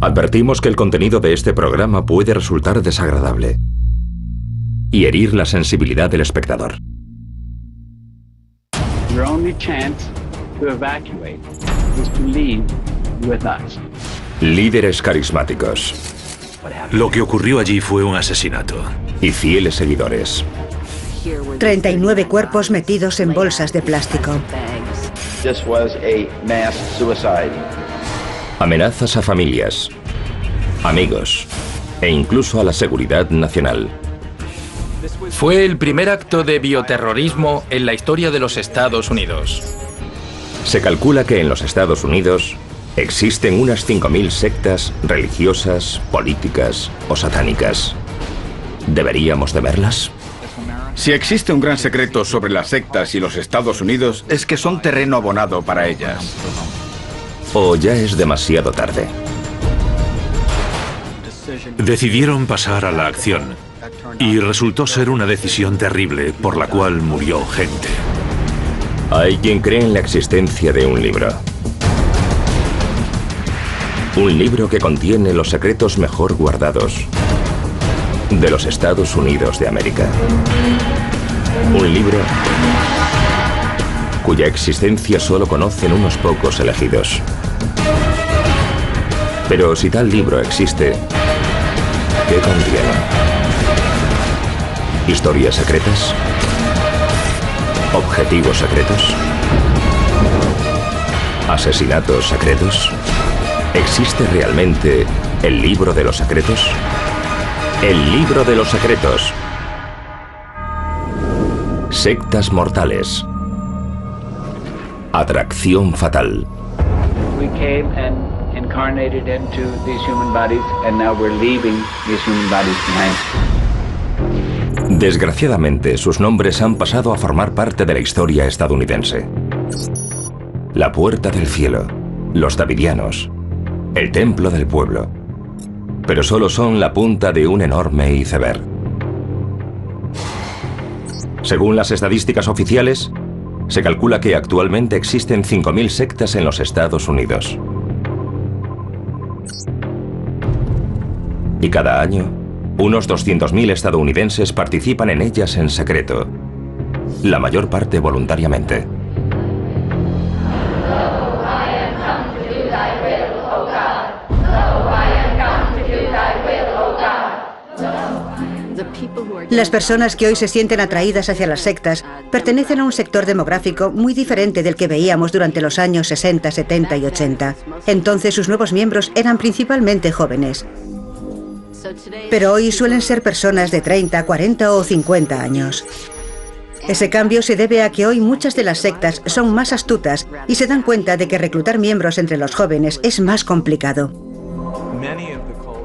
Advertimos que el contenido de este programa puede resultar desagradable y herir la sensibilidad del espectador. Your only chance to evacuate is to leave with us. Líderes carismáticos. Lo que ocurrió allí fue un asesinato. Y fieles seguidores. 39 cuerpos metidos en bolsas de plástico. This was a mass suicide. Amenazas a familias, amigos e incluso a la seguridad nacional. Fue el primer acto de bioterrorismo en la historia de los Estados Unidos. Se calcula que en los Estados Unidos existen unas 5.000 sectas religiosas, políticas o satánicas. ¿Deberíamos temerlas? Si existe un gran secreto sobre las sectas y los Estados Unidos, es que son terreno abonado para ellas. ¿O ya es demasiado tarde? Decidieron pasar a la acción y resultó ser una decisión terrible por la cual murió gente. Hay quien cree en la existencia de un libro. Un libro que contiene los secretos mejor guardados de los Estados Unidos de América. Un libro cuya existencia solo conocen unos pocos elegidos. Pero si tal libro existe, ¿qué contiene? ¿Historias secretas? ¿Objetivos secretos? ¿Asesinatos secretos? ¿Existe realmente el libro de los secretos? El libro de los secretos. Sectas mortales. Atracción fatal. We came and incarnated into these human bodies, and now we're leaving these human bodies behind. Desgraciadamente, sus nombres han pasado a formar parte de la historia estadounidense. La Puerta del Cielo, los Davidianos, el Templo del Pueblo. Pero solo son la punta de un enorme iceberg. Según las estadísticas oficiales, se calcula que actualmente existen 5.000 sectas en los Estados Unidos. Y cada año, unos 200.000 estadounidenses participan en ellas en secreto, la mayor parte voluntariamente. Las personas que hoy se sienten atraídas hacia las sectas pertenecen a un sector demográfico muy diferente del que veíamos durante los años 60, 70 y 80. Entonces sus nuevos miembros eran principalmente jóvenes. Pero hoy suelen ser personas de 30, 40 o 50 años. Ese cambio se debe a que hoy muchas de las sectas son más astutas y se dan cuenta de que reclutar miembros entre los jóvenes es más complicado.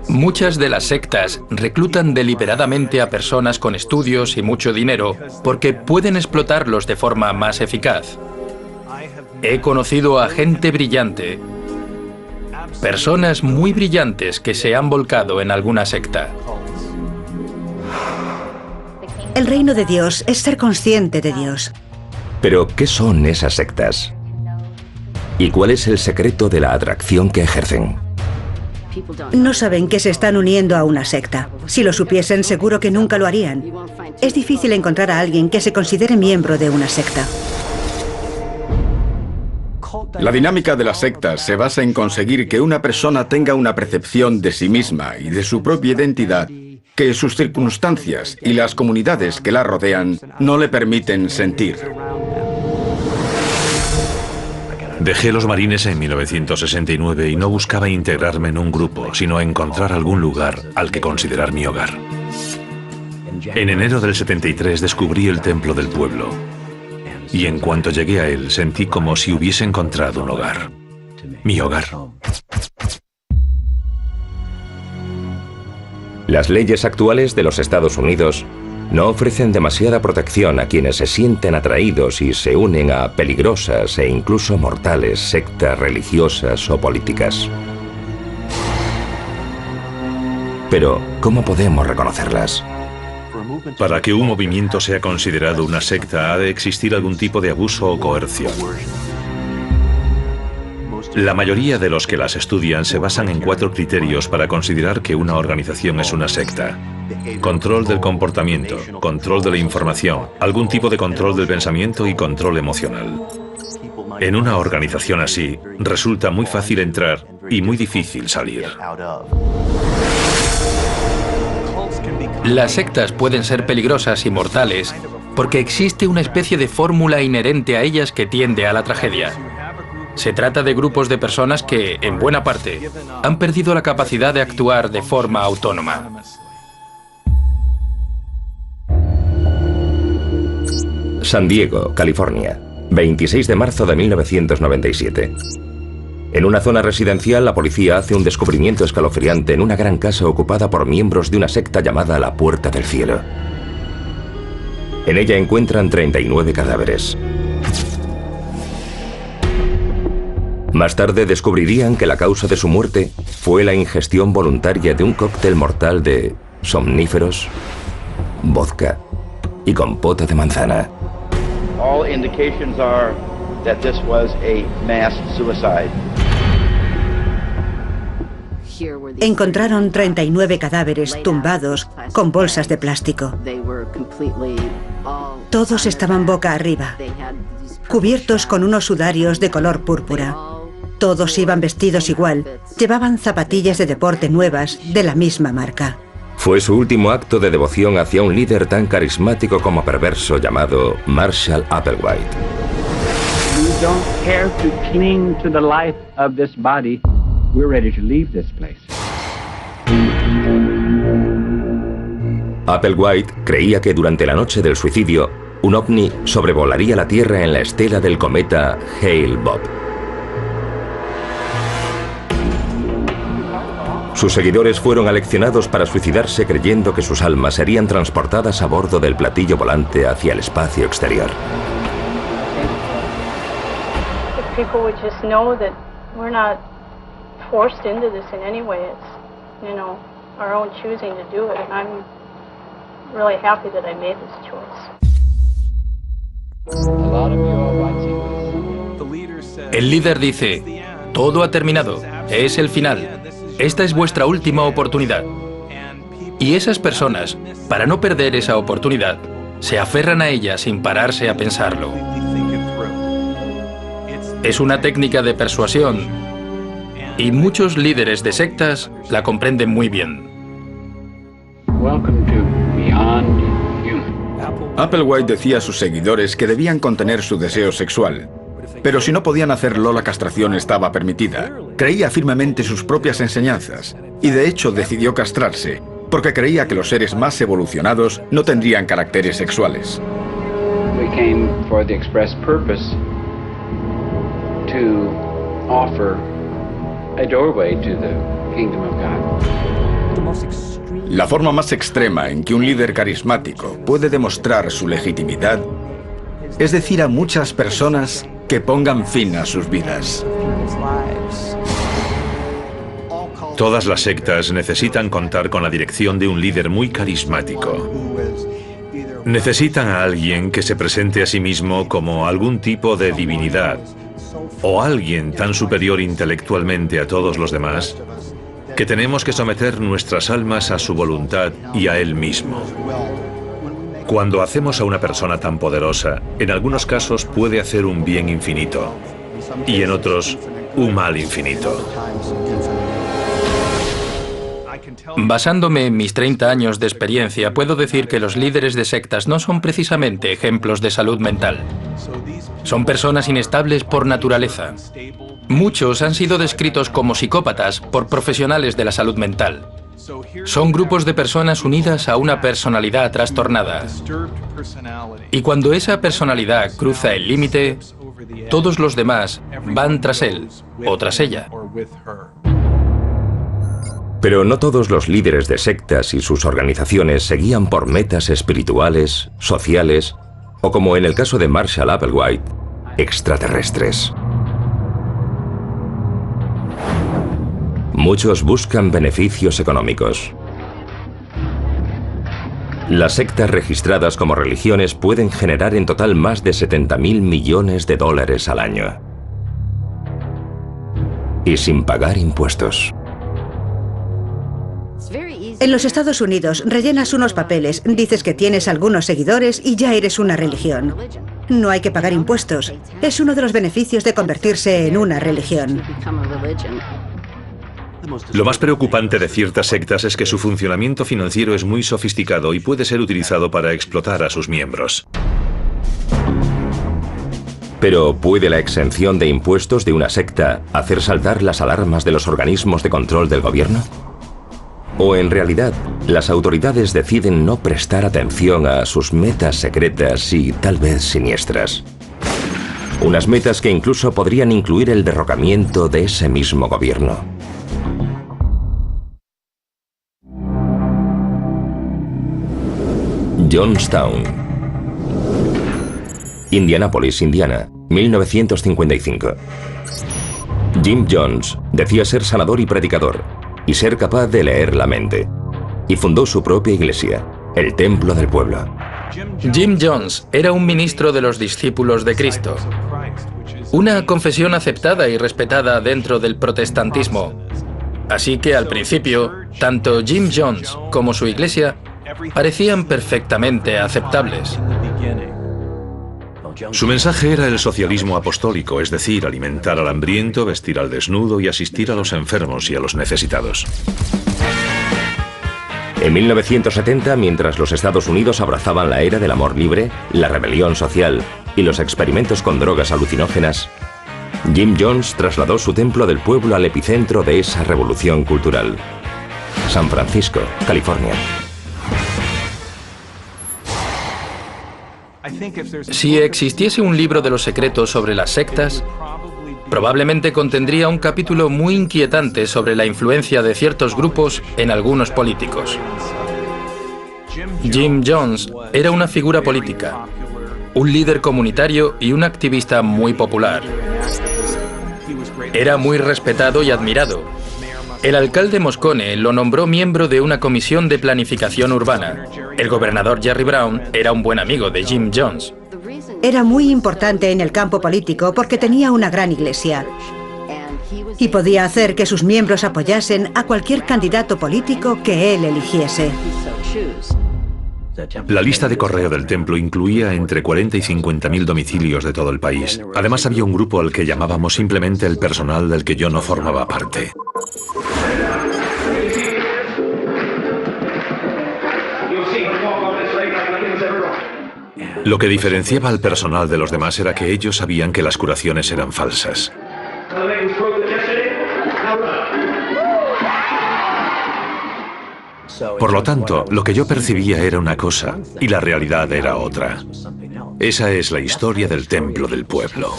Muchas de las sectas reclutan deliberadamente a personas con estudios y mucho dinero porque pueden explotarlos de forma más eficaz. He conocido a gente brillante, personas muy brillantes que se han volcado en alguna secta. El reino de Dios es ser consciente de Dios. Pero, ¿qué son esas sectas? ¿Y cuál es el secreto de la atracción que ejercen? No saben que se están uniendo a una secta. Si lo supiesen, seguro que nunca lo harían. Es difícil encontrar a alguien que se considere miembro de una secta. La dinámica de las sectas se basa en conseguir que una persona tenga una percepción de sí misma y de su propia identidad que sus circunstancias y las comunidades que la rodean no le permiten sentir. Dejé los marines en 1969 y no buscaba integrarme en un grupo, sino encontrar algún lugar al que considerar mi hogar. En enero del 73 descubrí el Templo del Pueblo. Y en cuanto llegué a él, sentí como si hubiese encontrado un hogar. Mi hogar. Las leyes actuales de los Estados Unidos no ofrecen demasiada protección a quienes se sienten atraídos y se unen a peligrosas e incluso mortales sectas religiosas o políticas. Pero, ¿cómo podemos reconocerlas? Para que un movimiento sea considerado una secta, ha de existir algún tipo de abuso o coerción. La mayoría de los que las estudian se basan en 4 criterios para considerar que una organización es una secta. Control del comportamiento, control de la información, algún tipo de control del pensamiento y control emocional. En una organización así, resulta muy fácil entrar y muy difícil salir. Las sectas pueden ser peligrosas y mortales porque existe una especie de fórmula inherente a ellas que tiende a la tragedia. Se trata de grupos de personas que, en buena parte, han perdido la capacidad de actuar de forma autónoma. San Diego, California, 26 de marzo de 1997. En una zona residencial, la policía hace un descubrimiento escalofriante en una gran casa ocupada por miembros de una secta llamada La Puerta del Cielo. En ella encuentran 39 cadáveres. Más tarde descubrirían que la causa de su muerte fue la ingestión voluntaria de un cóctel mortal de somníferos, vodka y compota de manzana. All indications are that this was a mass suicide. Encontraron 39 cadáveres tumbados con bolsas de plástico. Todos estaban boca arriba, cubiertos con unos sudarios de color púrpura. Todos iban vestidos igual, llevaban zapatillas de deporte nuevas de la misma marca. Fue su último acto de devoción hacia un líder tan carismático como perverso llamado Marshall Applewhite. We don't care to cling to the life of this body. We're ready to leave this place. Applewhite creía que durante la noche del suicidio, un ovni sobrevolaría la Tierra en la estela del cometa Hale-Bopp. Sus seguidores fueron aleccionados para suicidarse creyendo que sus almas serían transportadas a bordo del platillo volante hacia el espacio exterior. People would just know that we're not forced into this in any way. It's, you know, our own choosing to do it, and I'm really happy that I made this choice. El líder dice, todo ha terminado, es el final, esta es vuestra última oportunidad. Y esas personas, para no perder esa oportunidad, se aferran a ella sin pararse a pensarlo. Es una técnica de persuasión y muchos líderes de sectas la comprenden muy bien. Welcome to Beyond Human. Applewhite decía a sus seguidores que debían contener su deseo sexual, pero si no podían hacerlo, la castración estaba permitida. Creía firmemente sus propias enseñanzas y de hecho decidió castrarse, porque creía que los seres más evolucionados no tendrían caracteres sexuales. We came for the express purpose to offer a doorway to the kingdom of God. La forma más extrema en que un líder carismático puede demostrar su legitimidad es decir a muchas personas que pongan fin a sus vidas. Todas las sectas necesitan contar con la dirección de un líder muy carismático. Necesitan a alguien que se presente a sí mismo como algún tipo de divinidad o alguien tan superior intelectualmente a todos los demás que tenemos que someter nuestras almas a su voluntad y a él mismo. Cuando hacemos a una persona tan poderosa, en algunos casos puede hacer un bien infinito y en otros un mal infinito. Basándome en mis 30 años de experiencia, puedo decir que los líderes de sectas no son precisamente ejemplos de salud mental. Son personas inestables por naturaleza. Muchos han sido descritos como psicópatas por profesionales de la salud mental. Son grupos de personas unidas a una personalidad trastornada. Y cuando esa personalidad cruza el límite, todos los demás van tras él o tras ella. Pero no todos los líderes de sectas y sus organizaciones se guían por metas espirituales, sociales o, como en el caso de Marshall Applewhite, extraterrestres. Muchos buscan beneficios económicos. Las sectas registradas como religiones pueden generar en total más de 70.000 millones de dólares al año. y sin pagar impuestos. En los Estados Unidos rellenas unos papeles, dices que tienes algunos seguidores y ya eres una religión. No hay que pagar impuestos. Es uno de los beneficios de convertirse en una religión. Lo más preocupante de ciertas sectas es que su funcionamiento financiero es muy sofisticado y puede ser utilizado para explotar a sus miembros. Pero ¿puede la exención de impuestos de una secta hacer saltar las alarmas de los organismos de control del gobierno? ¿O en realidad las autoridades deciden no prestar atención a sus metas secretas y tal vez siniestras? Unas metas que incluso podrían incluir el derrocamiento de ese mismo gobierno. Johnstown, Indianápolis, Indiana, 1955. Jim Jones decía ser sanador y predicador, y ser capaz de leer la mente, y fundó su propia iglesia, el Templo del Pueblo. Jim Jones era un ministro de los discípulos de Cristo, una confesión aceptada y respetada dentro del protestantismo. Así que al principio, tanto Jim Jones como su iglesia parecían perfectamente aceptables. Su mensaje era el socialismo apostólico, es decir, alimentar al hambriento, vestir al desnudo y asistir a los enfermos y a los necesitados. En 1970, mientras los Estados Unidos abrazaban la era del amor libre, la rebelión social y los experimentos con drogas alucinógenas, Jim Jones trasladó su Templo del Pueblo al epicentro de esa revolución cultural: San Francisco, California. Si existiese un libro de los secretos sobre las sectas, probablemente contendría un capítulo muy inquietante sobre la influencia de ciertos grupos en algunos políticos. Jim Jones era una figura política, un líder comunitario y un activista muy popular. Era muy respetado y admirado. El alcalde Moscone lo nombró miembro de una comisión de planificación urbana. El gobernador Jerry Brown era un buen amigo de Jim Jones. Era muy importante en el campo político porque tenía una gran iglesia y podía hacer que sus miembros apoyasen a cualquier candidato político que él eligiese. La lista de correo del templo incluía entre 40 y 50.000 domicilios de todo el país. Además, había un grupo al que llamábamos simplemente el personal del que yo no formaba parte. Lo que diferenciaba al personal de los demás era que ellos sabían que las curaciones eran falsas. Por lo tanto, lo que yo percibía era una cosa y la realidad era otra. Esa es la historia del Templo del Pueblo.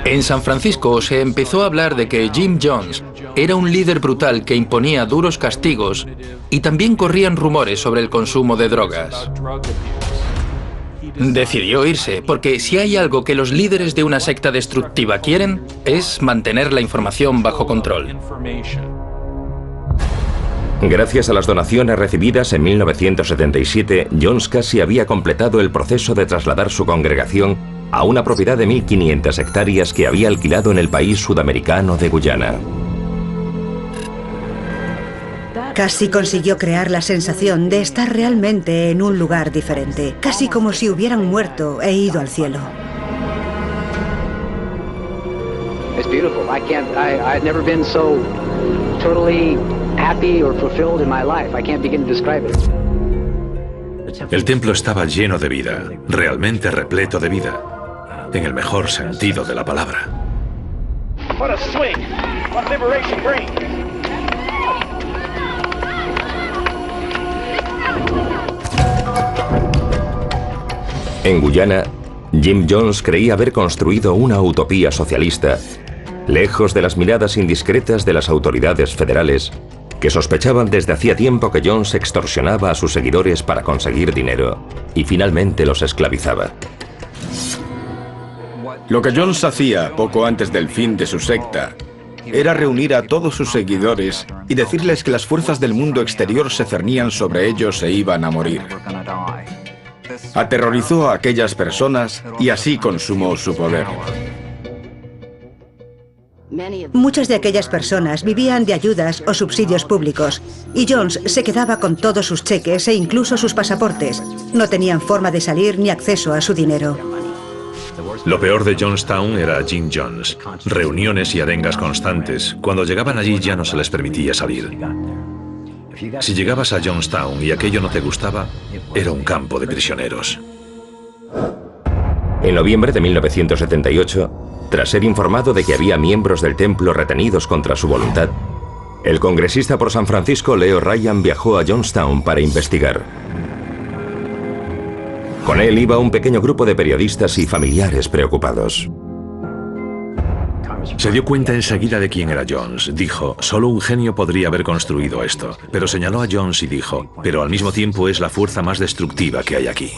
En San Francisco se empezó a hablar de que Jim Jones era un líder brutal que imponía duros castigos y también corrían rumores sobre el consumo de drogas. Decidió irse porque si hay algo que los líderes de una secta destructiva quieren es mantener la información bajo control. Gracias a las donaciones recibidas en 1977, Jones casi había completado el proceso de trasladar su congregación a una propiedad de 1.500 hectáreas que había alquilado en el país sudamericano de Guyana. Casi consiguió crear la sensación de estar realmente en un lugar diferente, casi como si hubieran muerto e ido al cielo. It's beautiful. I've never been so totally happy or fulfilled in my life. I can't begin to describe it. El templo estaba lleno de vida, realmente repleto de vida, en el mejor sentido de la palabra. What a swing! What liberation brings! En Guyana, Jim Jones creía haber construido una utopía socialista, lejos de las miradas indiscretas de las autoridades federales, que sospechaban desde hacía tiempo que Jones extorsionaba a sus seguidores para conseguir dinero y finalmente los esclavizaba. Lo que Jones hacía poco antes del fin de su secta era reunir a todos sus seguidores y decirles que las fuerzas del mundo exterior se cernían sobre ellos e iban a morir. Aterrorizó a aquellas personas y así consumó su poder. Muchas de aquellas personas vivían de ayudas o subsidios públicos, y Jones se quedaba con todos sus cheques e incluso sus pasaportes. No tenían forma de salir ni acceso a su dinero. Lo peor de Jonestown era Jim Jones. Reuniones y arengas constantes. Cuando llegaban allí ya no se les permitía salir. Si llegabas a Jonestown y aquello no te gustaba, era un campo de prisioneros. En noviembre de 1978, tras ser informado de que había miembros del templo retenidos contra su voluntad, el congresista por San Francisco Leo Ryan viajó a Jonestown para investigar. Con él iba un pequeño grupo de periodistas y familiares preocupados. Se dio cuenta enseguida de quién era Jones. Dijo, solo un genio podría haber construido esto. Pero señaló a Jones y dijo, pero al mismo tiempo es la fuerza más destructiva que hay aquí.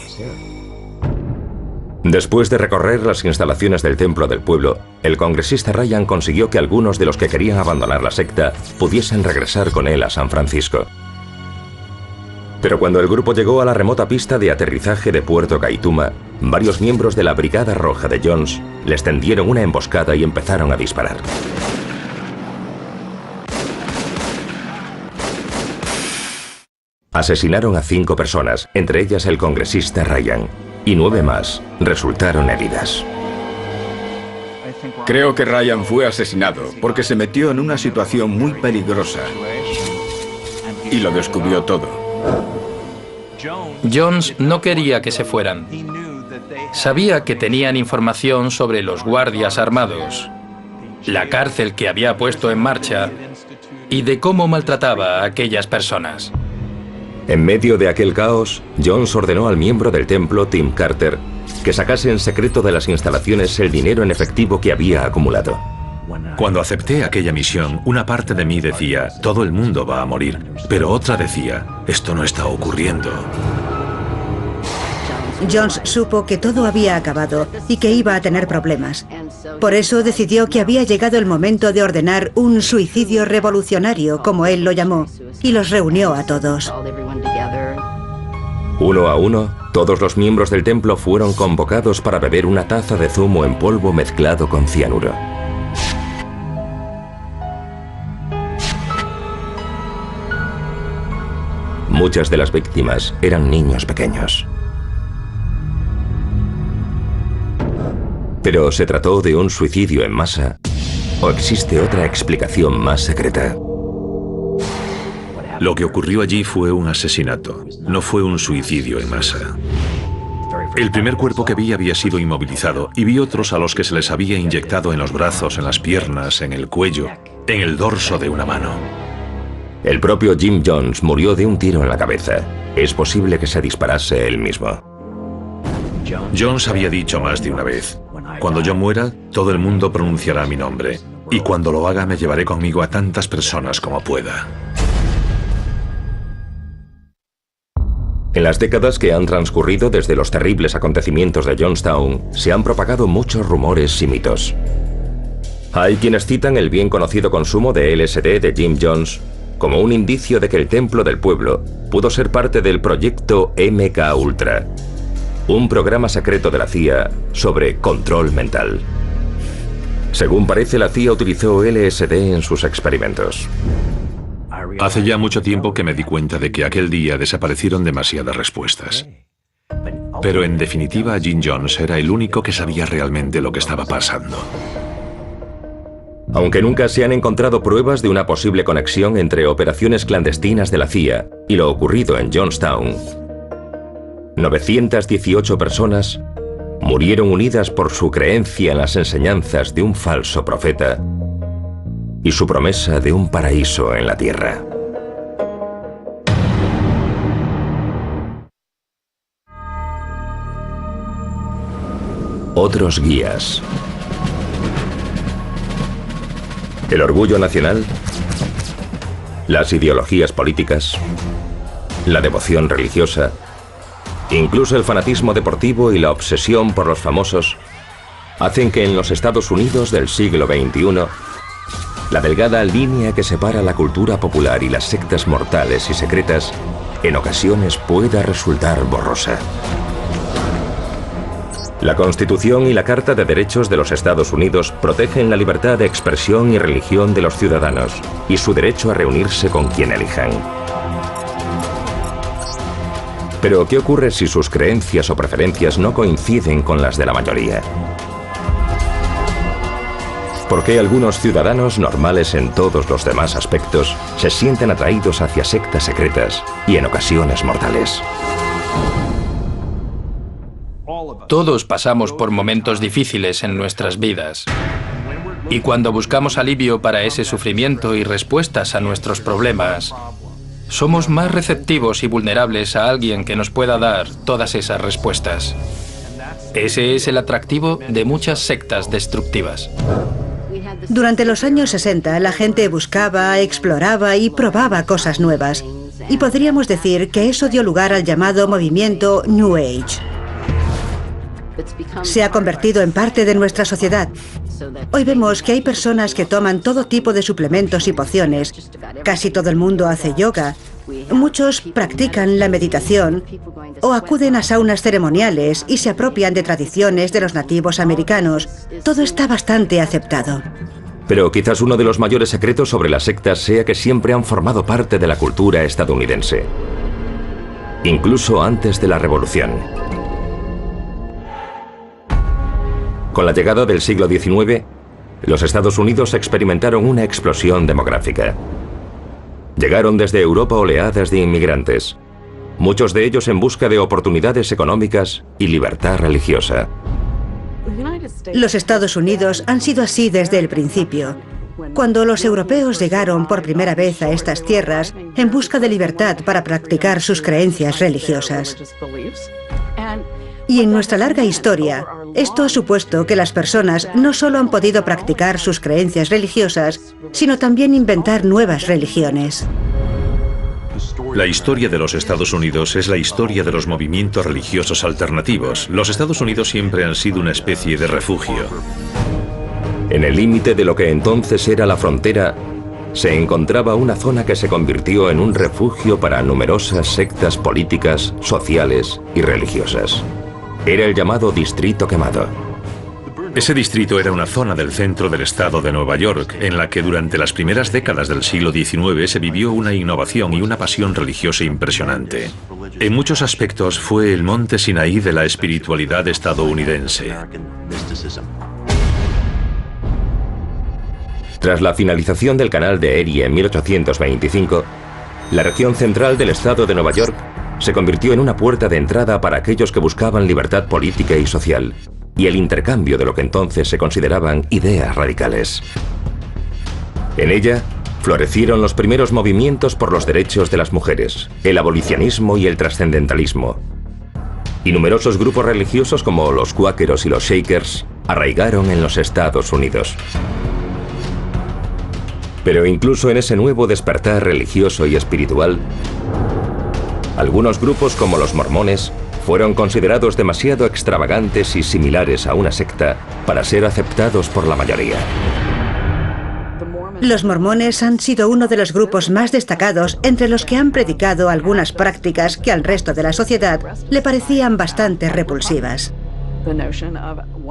Después de recorrer las instalaciones del Templo del Pueblo, el congresista Ryan consiguió que algunos de los que querían abandonar la secta pudiesen regresar con él a San Francisco. Pero cuando el grupo llegó a la remota pista de aterrizaje de Puerto Kaituma, varios miembros de la Brigada Roja de Jones les tendieron una emboscada y empezaron a disparar. Asesinaron a 5 personas, entre ellas el congresista Ryan, y 9 más resultaron heridas. Creo que Ryan fue asesinado porque se metió en una situación muy peligrosa y lo descubrió todo. Jones no quería que se fueran. Sabía que tenían información sobre los guardias armados, la cárcel que había puesto en marcha y de cómo maltrataba a aquellas personas. En medio de aquel caos, Jones ordenó al miembro del templo, Tim Carter, que sacase en secreto de las instalaciones el dinero en efectivo que había acumulado. Cuando acepté aquella misión, una parte de mí decía, todo el mundo va a morir, pero otra decía, esto no está ocurriendo. Jones supo que todo había acabado y que iba a tener problemas. Por eso decidió que había llegado el momento de ordenar un suicidio revolucionario, como él lo llamó, y los reunió a todos. Uno a uno, todos los miembros del templo fueron convocados para beber una taza de zumo en polvo mezclado con cianuro. Muchas de las víctimas eran niños pequeños. ¿Pero se trató de un suicidio en masa? ¿O existe otra explicación más secreta? Lo que ocurrió allí fue un asesinato, no fue un suicidio en masa. El primer cuerpo que vi había sido inmovilizado y vi otros a los que se les había inyectado en los brazos, en las piernas, en el cuello, en el dorso de una mano. El propio Jim Jones murió de un tiro en la cabeza. Es posible que se disparase él mismo. Jones había dicho más de una vez, cuando yo muera, todo el mundo pronunciará mi nombre, y cuando lo haga me llevaré conmigo a tantas personas como pueda. En las décadas que han transcurrido desde los terribles acontecimientos de Jonestown, se han propagado muchos rumores y mitos. Hay quienes citan el bien conocido consumo de LSD de Jim Jones como un indicio de que el Templo del Pueblo pudo ser parte del proyecto MK Ultra, un programa secreto de la CIA sobre control mental. Según parece, la CIA utilizó LSD en sus experimentos. Hace ya mucho tiempo que me di cuenta de que aquel día desaparecieron demasiadas respuestas. Pero en definitiva, Jim Jones era el único que sabía realmente lo que estaba pasando. Aunque nunca se han encontrado pruebas de una posible conexión entre operaciones clandestinas de la CIA y lo ocurrido en Jonestown, 918 personas murieron unidas por su creencia en las enseñanzas de un falso profeta y su promesa de un paraíso en la tierra. Otros guías. El orgullo nacional, las ideologías políticas, la devoción religiosa, incluso el fanatismo deportivo y la obsesión por los famosos hacen que en los Estados Unidos del siglo XXI la delgada línea que separa la cultura popular y las sectas mortales y secretas en ocasiones pueda resultar borrosa. La Constitución y la Carta de Derechos de los Estados Unidos protegen la libertad de expresión y religión de los ciudadanos y su derecho a reunirse con quien elijan. Pero, ¿qué ocurre si sus creencias o preferencias no coinciden con las de la mayoría? ¿Por qué algunos ciudadanos normales en todos los demás aspectos se sienten atraídos hacia sectas secretas y en ocasiones mortales? Todos pasamos por momentos difíciles en nuestras vidas. Y cuando buscamos alivio para ese sufrimiento y respuestas a nuestros problemas, somos más receptivos y vulnerables a alguien que nos pueda dar todas esas respuestas. Ese es el atractivo de muchas sectas destructivas. Durante los años 60, la gente buscaba, exploraba y probaba cosas nuevas. Y podríamos decir que eso dio lugar al llamado movimiento New Age. Se ha convertido en parte de nuestra sociedad. Hoy vemos que hay personas que toman todo tipo de suplementos y pociones. Casi todo el mundo hace yoga. Muchos practican la meditación o acuden a saunas ceremoniales y se apropian de tradiciones de los nativos americanos. Todo está bastante aceptado. Pero quizás uno de los mayores secretos sobre las sectas sea que siempre han formado parte de la cultura estadounidense. Incluso antes de la Revolución. Con la llegada del siglo XIX, los Estados Unidos experimentaron una explosión demográfica. Llegaron desde Europa oleadas de inmigrantes, muchos de ellos en busca de oportunidades económicas y libertad religiosa. Los Estados Unidos han sido así desde el principio. Cuando los europeos llegaron por primera vez a estas tierras en busca de libertad para practicar sus creencias religiosas. Y en nuestra larga historia, esto ha supuesto que las personas no solo han podido practicar sus creencias religiosas, sino también inventar nuevas religiones. La historia de los Estados Unidos es la historia de los movimientos religiosos alternativos. Los Estados Unidos siempre han sido una especie de refugio. En el límite de lo que entonces era la frontera, se encontraba una zona que se convirtió en un refugio para numerosas sectas políticas, sociales y religiosas. Era el llamado Distrito Quemado. Ese distrito era una zona del centro del estado de Nueva York, en la que durante las primeras décadas del siglo XIX se vivió una innovación y una pasión religiosa impresionante. En muchos aspectos fue el monte Sinaí de la espiritualidad estadounidense. Tras la finalización del canal de Erie en 1825, la región central del estado de Nueva York se convirtió en una puerta de entrada para aquellos que buscaban libertad política y social, y el intercambio de lo que entonces se consideraban ideas radicales. En ella, florecieron los primeros movimientos por los derechos de las mujeres, el abolicionismo y el trascendentalismo. Y numerosos grupos religiosos como los cuáqueros y los Shakers arraigaron en los Estados Unidos. Pero incluso en ese nuevo despertar religioso y espiritual, algunos grupos como los mormones fueron considerados demasiado extravagantes y similares a una secta para ser aceptados por la mayoría. Los mormones han sido uno de los grupos más destacados entre los que han predicado algunas prácticas que al resto de la sociedad le parecían bastante repulsivas.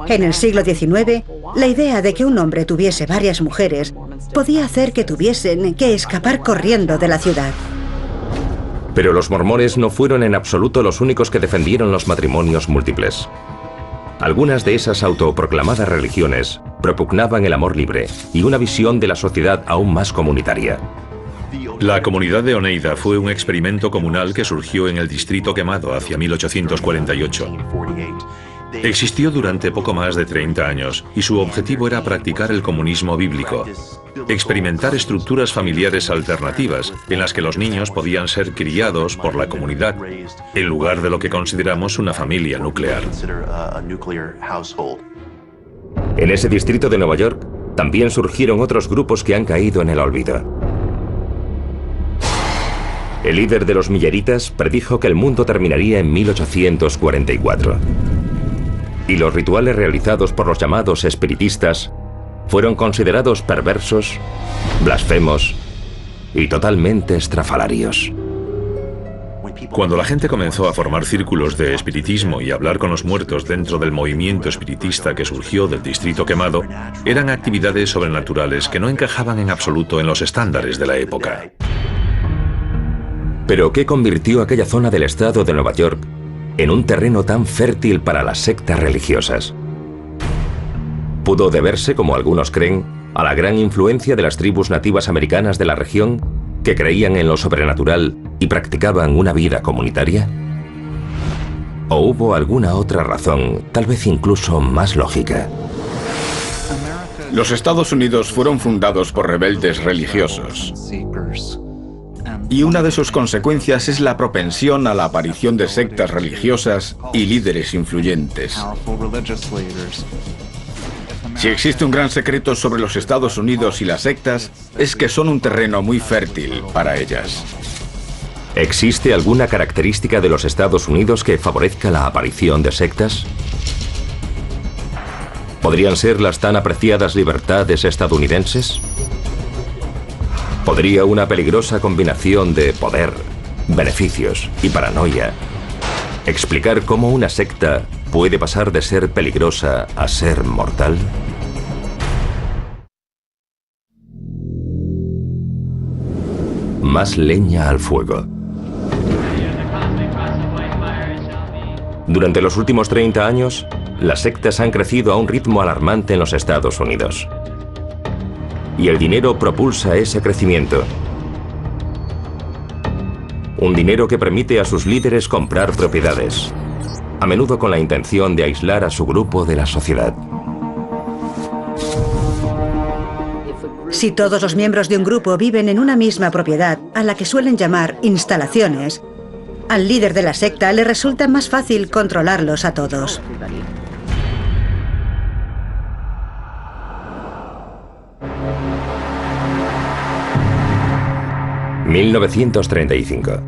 En el siglo XIX, la idea de que un hombre tuviese varias mujeres podía hacer que tuviesen que escapar corriendo de la ciudad. Pero los mormones no fueron en absoluto los únicos que defendieron los matrimonios múltiples. Algunas de esas autoproclamadas religiones propugnaban el amor libre y una visión de la sociedad aún más comunitaria. La comunidad de Oneida fue un experimento comunal que surgió en el Distrito Quemado hacia 1848. Existió durante poco más de 30 años y su objetivo era practicar el comunismo bíblico, experimentar estructuras familiares alternativas en las que los niños podían ser criados por la comunidad en lugar de lo que consideramos una familia nuclear. En ese distrito de Nueva York también surgieron otros grupos que han caído en el olvido. El líder de los milleritas predijo que el mundo terminaría en 1844. Y los rituales realizados por los llamados espiritistas fueron considerados perversos, blasfemos y totalmente estrafalarios. Cuando la gente comenzó a formar círculos de espiritismo y hablar con los muertos dentro del movimiento espiritista que surgió del Distrito Quemado, eran actividades sobrenaturales que no encajaban en absoluto en los estándares de la época. ¿Pero qué convirtió aquella zona del estado de Nueva York en un terreno tan fértil para las sectas religiosas? ¿Pudo deberse, como algunos creen, a la gran influencia de las tribus nativas americanas de la región que creían en lo sobrenatural y practicaban una vida comunitaria? ¿O hubo alguna otra razón, tal vez incluso más lógica? Los Estados Unidos fueron fundados por rebeldes religiosos. Y una de sus consecuencias es la propensión a la aparición de sectas religiosas y líderes influyentes. Si existe un gran secreto sobre los Estados Unidos y las sectas, es que son un terreno muy fértil para ellas. ¿Existe alguna característica de los Estados Unidos que favorezca la aparición de sectas? ¿Podrían ser las tan apreciadas libertades estadounidenses? ¿Podría una peligrosa combinación de poder, beneficios y paranoia explicar cómo una secta puede pasar de ser peligrosa a ser mortal? Más leña al fuego. Durante los últimos 30 años, las sectas han crecido a un ritmo alarmante en los Estados Unidos. Y el dinero propulsa ese crecimiento. Un dinero que permite a sus líderes comprar propiedades, a menudo con la intención de aislar a su grupo de la sociedad. Si todos los miembros de un grupo viven en una misma propiedad, a la que suelen llamar instalaciones, al líder de la secta le resulta más fácil controlarlos a todos. ...1935...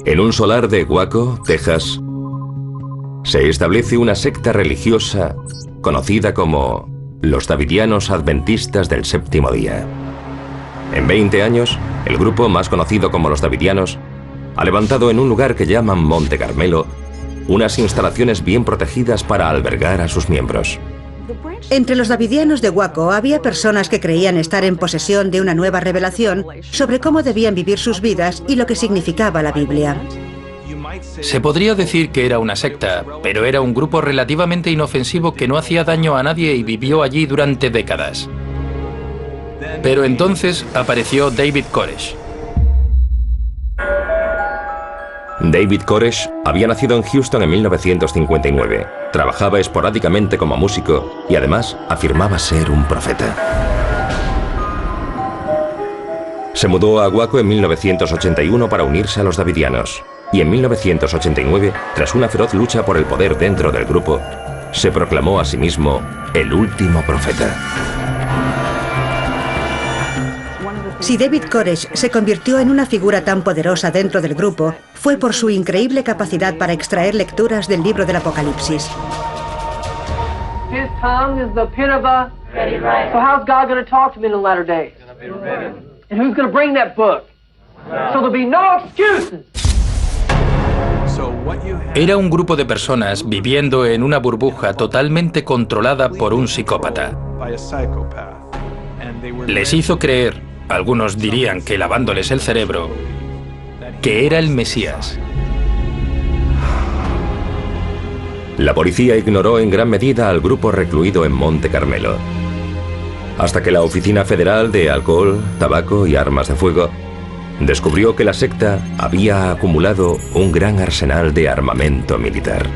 En un solar de Waco, Texas, se establece una secta religiosa conocida como los Davidianos Adventistas del Séptimo Día. En 20 años, el grupo más conocido como los Davidianos ha levantado en un lugar que llaman Monte Carmelo unas instalaciones bien protegidas para albergar a sus miembros. Entre los davidianos de Waco había personas que creían estar en posesión de una nueva revelación sobre cómo debían vivir sus vidas y lo que significaba la Biblia. Se podría decir que era una secta, pero era un grupo relativamente inofensivo que no hacía daño a nadie y vivió allí durante décadas. Pero entonces apareció David Koresh. David Koresh había nacido en Houston en 1959. Trabajaba esporádicamente como músico y además afirmaba ser un profeta. Se mudó a Waco en 1981 para unirse a los Davidianos. Y en 1989, tras una feroz lucha por el poder dentro del grupo, se proclamó a sí mismo el último profeta. Si David Koresh se convirtió en una figura tan poderosa dentro del grupo, fue por su increíble capacidad para extraer lecturas del libro del Apocalipsis. His tongue is the pen of a... So how's God going to talk to me in the latter days? And who's going to bring that book? So there'll be no excuses. Era un grupo de personas viviendo en una burbuja totalmente controlada por un psicópata. Les hizo creer, algunos dirían que lavándoles el cerebro, que era el Mesías. La policía ignoró en gran medida al grupo recluido en Monte Carmelo, hasta que la Oficina Federal de Alcohol, Tabaco y Armas de Fuego descubrió que la secta había acumulado un gran arsenal de armamento militar.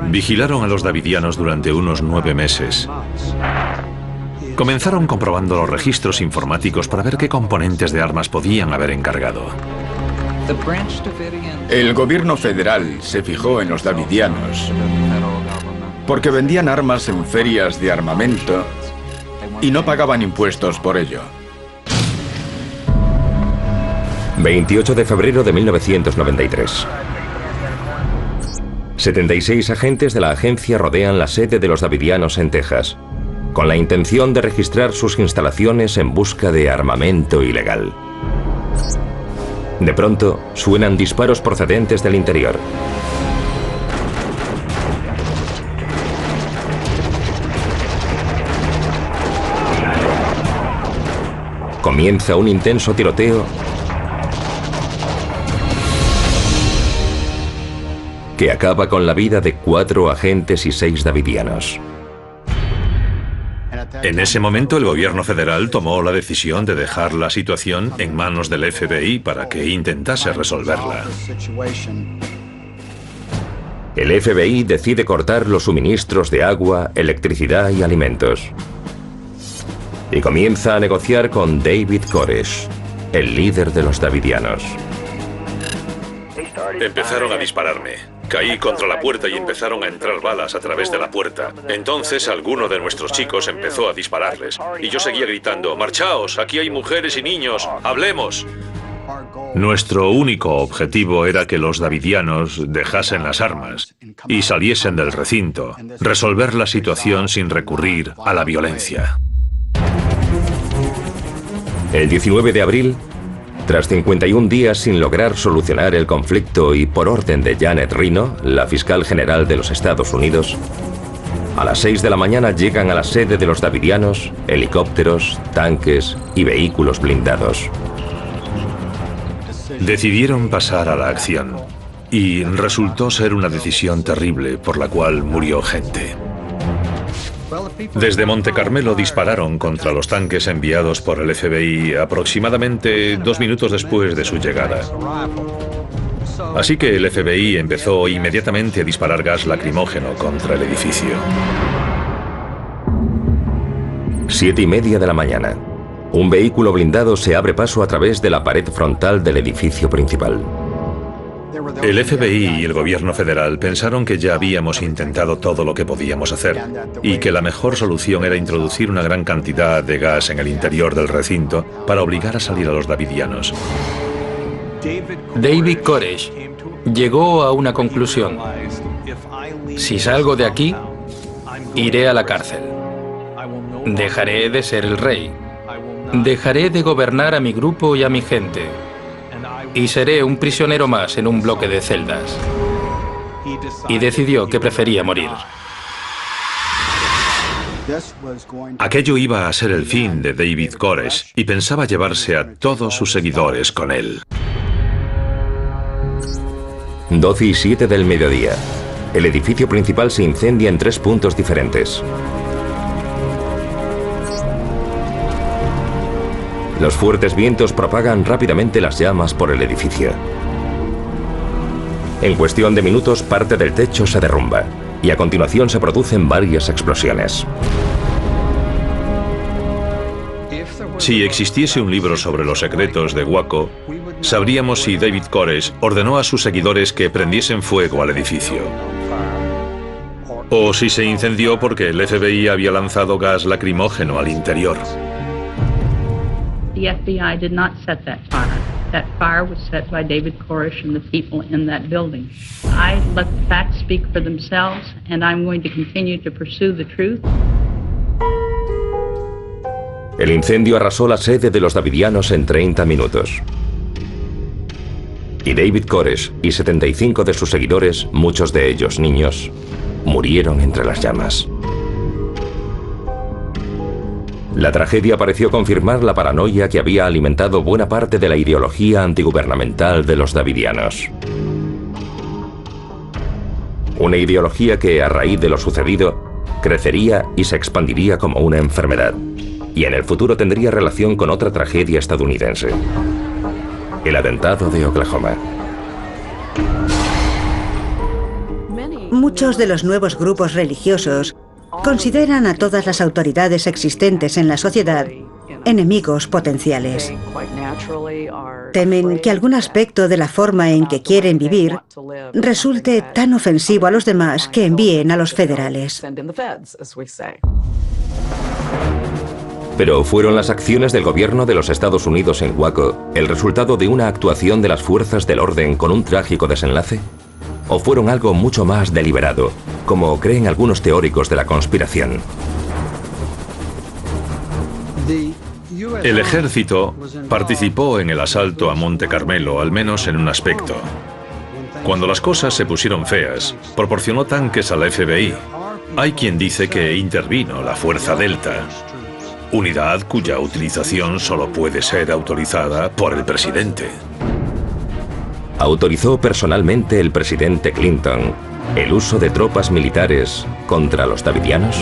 Vigilaron a los davidianos durante unos 9 meses. Comenzaron comprobando los registros informáticos para ver qué componentes de armas podían haber encargado. El gobierno federal se fijó en los davidianos porque vendían armas en ferias de armamento y no pagaban impuestos por ello. 28 de febrero de 1993. 76 agentes de la agencia rodean la sede de los Davidianos en Texas, con la intención de registrar sus instalaciones en busca de armamento ilegal. De pronto, suenan disparos procedentes del interior. Comienza un intenso tiroteo que acaba con la vida de 4 agentes y 6 davidianos. En ese momento el gobierno federal tomó la decisión de dejar la situación en manos del FBI para que intentase resolverla. El FBI decide cortar los suministros de agua, electricidad y alimentos. Y comienza a negociar con David Koresh, el líder de los davidianos. Empezaron a dispararme. Caí contra la puerta y empezaron a entrar balas a través de la puerta. Entonces alguno de nuestros chicos empezó a dispararles. Y yo seguía gritando, «¡Marchaos! Aquí hay mujeres y niños! ¡Hablemos!». Nuestro único objetivo era que los davidianos dejasen las armas y saliesen del recinto, resolver la situación sin recurrir a la violencia. El 19 de abril, tras 51 días sin lograr solucionar el conflicto y por orden de Janet Reno, la fiscal general de los Estados Unidos, a las 6 de la mañana llegan a la sede de los davidianos helicópteros, tanques y vehículos blindados. Decidieron pasar a la acción y resultó ser una decisión terrible por la cual murió gente. Desde Monte Carmelo dispararon contra los tanques enviados por el FBI aproximadamente 2 minutos después de su llegada. Así que el FBI empezó inmediatamente a disparar gas lacrimógeno contra el edificio. 7:30 de la mañana. Un vehículo blindado se abre paso a través de la pared frontal del edificio principal. El FBI y el gobierno federal pensaron que ya habíamos intentado todo lo que podíamos hacer y que la mejor solución era introducir una gran cantidad de gas en el interior del recinto para obligar a salir a los davidianos. David Koresh llegó a una conclusión. Si salgo de aquí, iré a la cárcel. Dejaré de ser el rey. Dejaré de gobernar a mi grupo y a mi gente. Y seré un prisionero más en un bloque de celdas. Y decidió que prefería morir. Aquello iba a ser el fin de David Koresh y pensaba llevarse a todos sus seguidores con él. 12:07 del mediodía. El edificio principal se incendia en 3 puntos diferentes. Los fuertes vientos propagan rápidamente las llamas por el edificio. En cuestión de minutos, parte del techo se derrumba y a continuación se producen varias explosiones. Si existiese un libro sobre los secretos de Waco, sabríamos si David Koresh ordenó a sus seguidores que prendiesen fuego al edificio. O si se incendió porque el FBI había lanzado gas lacrimógeno al interior. The FBI did not set that fire. That fire was set by David Koresh and the people in that building. I let the facts speak for themselves, and I'm going to continue to pursue the truth. El incendio arrasó la sede de los davidianos en 30 minutos. Y David Koresh y 75 de sus seguidores, muchos de ellos niños, murieron entre las llamas. La tragedia pareció confirmar la paranoia que había alimentado buena parte de la ideología antigubernamental de los davidianos. Una ideología que, a raíz de lo sucedido, crecería y se expandiría como una enfermedad, y en el futuro tendría relación con otra tragedia estadounidense: el atentado de Oklahoma. Muchos de los nuevos grupos religiosos consideran a todas las autoridades existentes en la sociedad enemigos potenciales. Temen que algún aspecto de la forma en que quieren vivir resulte tan ofensivo a los demás que envíen a los federales. Pero ¿fueron las acciones del gobierno de los Estados Unidos en Waco el resultado de una actuación de las fuerzas del orden con un trágico desenlace? ¿O fueron algo mucho más deliberado, como creen algunos teóricos de la conspiración? El ejército participó en el asalto a Monte Carmelo, al menos en un aspecto. Cuando las cosas se pusieron feas, proporcionó tanques al FBI. Hay quien dice que intervino la Fuerza Delta, unidad cuya utilización solo puede ser autorizada por el presidente. ¿Autorizó personalmente el presidente Clinton el uso de tropas militares contra los davidianos?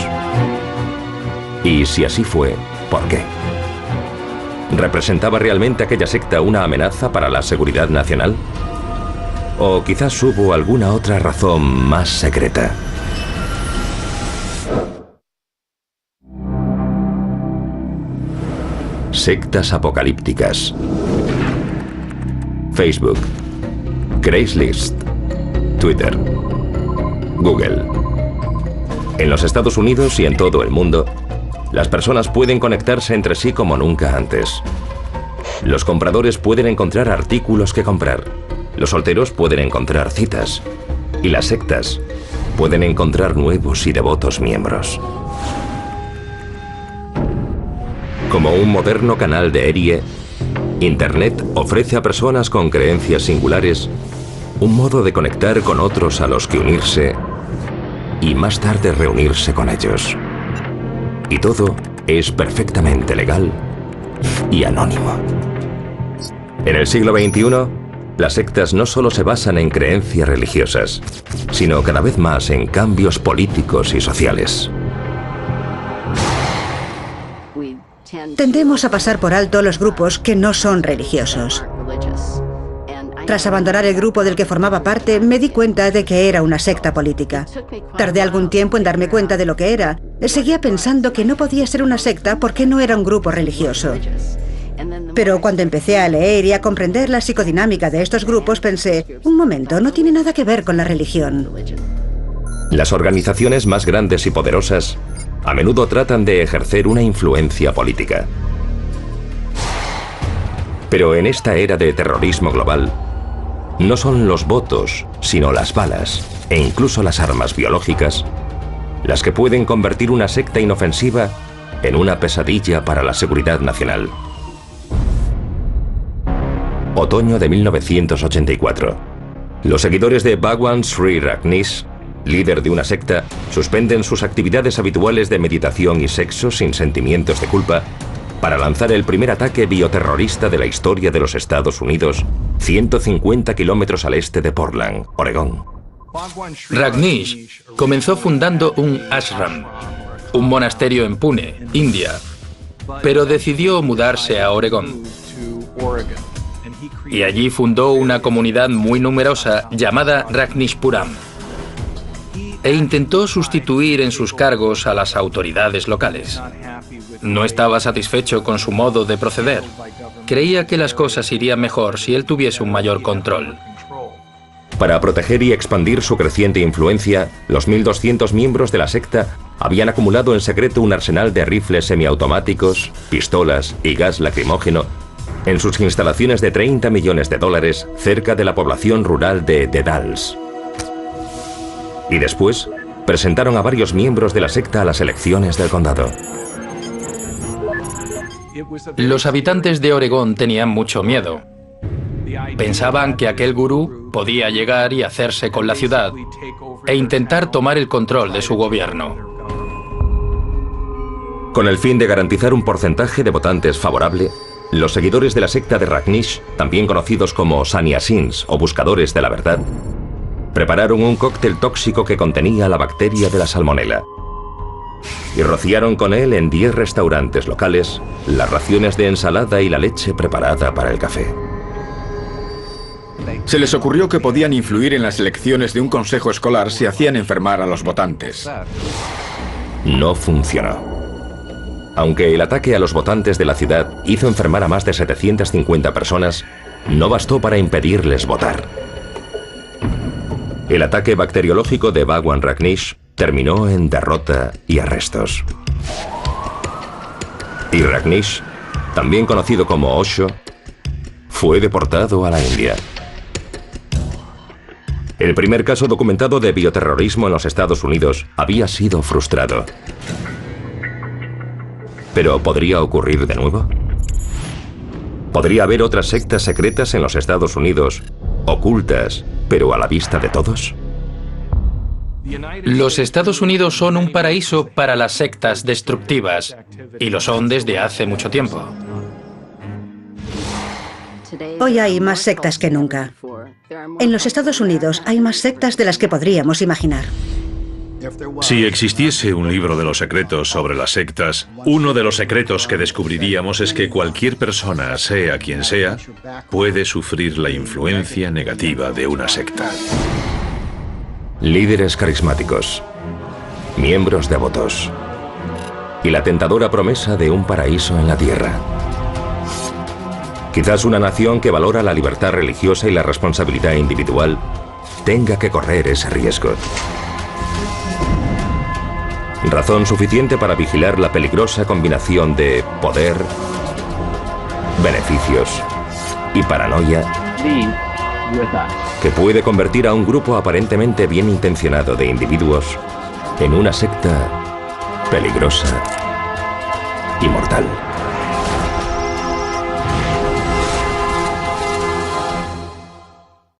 Y si así fue, ¿por qué? ¿Representaba realmente aquella secta una amenaza para la seguridad nacional? ¿O quizás hubo alguna otra razón más secreta? Sectas apocalípticas. Facebook, Craigslist, Twitter, Google. En los Estados Unidos y en todo el mundo, las personas pueden conectarse entre sí como nunca antes. Los compradores pueden encontrar artículos que comprar. Los solteros pueden encontrar citas. Y las sectas pueden encontrar nuevos y devotos miembros. Como un moderno canal de Erie, Internet ofrece a personas con creencias singulares un modo de conectar con otros a los que unirse y más tarde reunirse con ellos. Y todo es perfectamente legal y anónimo. En el siglo XXI, las sectas no solo se basan en creencias religiosas, sino cada vez más en cambios políticos y sociales. Tendemos a pasar por alto los grupos que no son religiosos. Tras abandonar el grupo del que formaba parte, me di cuenta de que era una secta política. Tardé algún tiempo en darme cuenta de lo que era. Seguía pensando que no podía ser una secta porque no era un grupo religioso. Pero cuando empecé a leer y a comprender la psicodinámica de estos grupos, pensé, un momento, no tiene nada que ver con la religión. Las organizaciones más grandes y poderosas a menudo tratan de ejercer una influencia política. Pero en esta era de terrorismo global, no son los votos, sino las balas, e incluso las armas biológicas, las que pueden convertir una secta inofensiva en una pesadilla para la seguridad nacional. Otoño de 1984. Los seguidores de Bhagwan Sri Rajneesh, líder de una secta, suspenden sus actividades habituales de meditación y sexo sin sentimientos de culpa para lanzar el primer ataque bioterrorista de la historia de los Estados Unidos, 150 kilómetros al este de Portland, Oregón. Rajneesh comenzó fundando un ashram, un monasterio en Pune, India, pero decidió mudarse a Oregón. Y allí fundó una comunidad muy numerosa llamada Rajneeshpuram. E intentó sustituir en sus cargos a las autoridades locales. No estaba satisfecho con su modo de proceder. Creía que las cosas irían mejor si él tuviese un mayor control. Para proteger y expandir su creciente influencia, los 1.200 miembros de la secta habían acumulado en secreto un arsenal de rifles semiautomáticos, pistolas y gas lacrimógeno en sus instalaciones de $30 millones cerca de la población rural de The Dalles. Y después, presentaron a varios miembros de la secta a las elecciones del condado. Los habitantes de Oregón tenían mucho miedo. Pensaban que aquel gurú podía llegar y hacerse con la ciudad e intentar tomar el control de su gobierno. Con el fin de garantizar un porcentaje de votantes favorable, los seguidores de la secta de Rajneesh, también conocidos como sannyasins o buscadores de la verdad, prepararon un cóctel tóxico que contenía la bacteria de la salmonela y rociaron con él en 10 restaurantes locales las raciones de ensalada y la leche preparada para el café. Se les ocurrió que podían influir en las elecciones de un consejo escolar si hacían enfermar a los votantes. No funcionó. Aunque el ataque a los votantes de la ciudad hizo enfermar a más de 750 personas, no bastó para impedirles votar. El ataque bacteriológico de Bhagwan Rajneesh terminó en derrota y arrestos. Y Rajneesh, también conocido como Osho, fue deportado a la India. El primer caso documentado de bioterrorismo en los Estados Unidos había sido frustrado. ¿Pero podría ocurrir de nuevo? ¿Podría haber otras sectas secretas en los Estados Unidos, ocultas, pero a la vista de todos? Los Estados Unidos son un paraíso para las sectas destructivas, y lo son desde hace mucho tiempo. Hoy hay más sectas que nunca. En los Estados Unidos hay más sectas de las que podríamos imaginar. Si existiese un libro de los secretos sobre las sectas, uno de los secretos que descubriríamos es que cualquier persona, sea quien sea, puede sufrir la influencia negativa de una secta. Líderes carismáticos, miembros devotos y la tentadora promesa de un paraíso en la tierra. Quizás una nación que valora la libertad religiosa y la responsabilidad individual tenga que correr ese riesgo. Razón suficiente para vigilar la peligrosa combinación de poder, beneficios y paranoia que puede convertir a un grupo aparentemente bien intencionado de individuos en una secta peligrosa y mortal.